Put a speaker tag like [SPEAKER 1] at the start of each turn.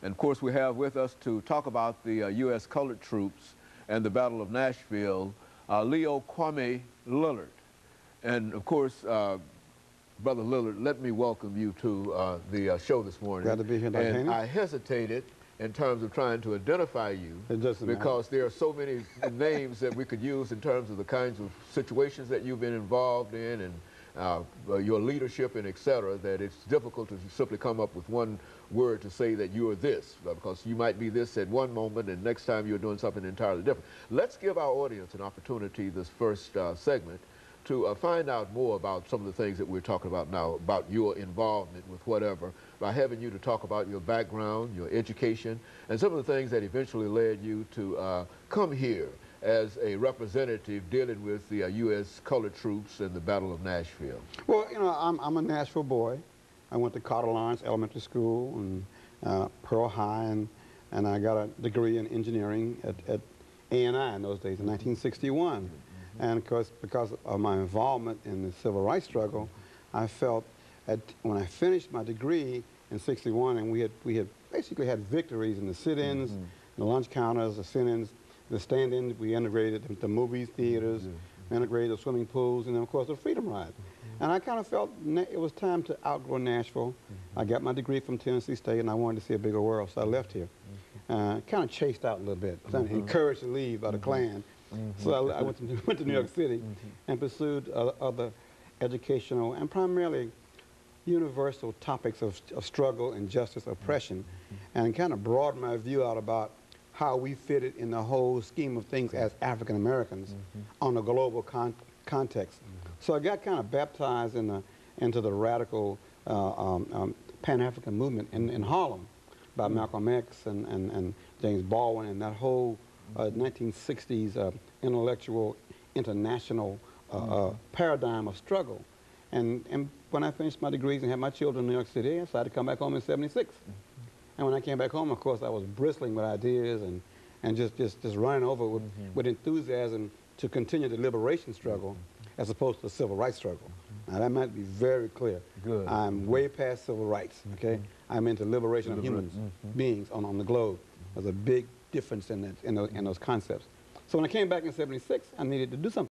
[SPEAKER 1] And of course, we have with us to talk about the U.S. colored troops and the Battle of Nashville, Leo Kwame Lillard. And of course, Brother Lillard, let me welcome you to the show this morning.
[SPEAKER 2] Glad to be here, Dr.
[SPEAKER 1] And
[SPEAKER 2] Haney.
[SPEAKER 1] I hesitated in terms of trying to identify you because there are so many names that we could use in terms of the kinds of situations that you've been involved in and your leadership and et cetera, that it's difficult to simply come up with one word to say that you are this, because you might be this at one moment and next time you're doing something entirely different. Let's give our audience an opportunity this first segment to find out more about some of the things that we're talking about now, about your involvement with whatever, by having you to talk about your background, your education, and some of the things that eventually led you to come here as a representative dealing with the U.S. colored troops in the Battle of Nashville.
[SPEAKER 2] Well, you know, I'm a Nashville boy. I went to Carter Lawrence Elementary School and Pearl High, and I got a degree in engineering at A&I in those days in 1961. And of course, because of my involvement in the civil rights struggle, I felt when I finished my degree in '61, and we had basically had victories in the sit-ins, the lunch counters, the sit-ins, the stand-ins. We integrated the movie theaters, integrated the swimming pools, and then of course the Freedom Ride. And I kind of felt it was time to outgrow Nashville. I got my degree from Tennessee State, and I wanted to see a bigger world, so I left here. Kind of chased out a little bit, encouraged to leave by the Klan. So I went to New York City and pursued other educational and primarily universal topics of struggle, injustice, oppression, and kind of broadened my view out about how we fitted in the whole scheme of things as African Americans on a global context. So I got kind of baptized into the radical Pan-African movement in Harlem by Malcolm X and James Baldwin and that whole 1960s intellectual international paradigm of struggle. And when I finished my degrees and had my children in New York City, I decided to come back home in '76. And when I came back home, of course, I was bristling with ideas and just running over with enthusiasm to continue the liberation struggle as opposed to the civil rights struggle. Now, that might be very clear.
[SPEAKER 1] Good.
[SPEAKER 2] I'm way past civil rights, okay? I'm into liberation of human beings on the globe. There's a big difference in those concepts. So when I came back in '76, I needed to do something.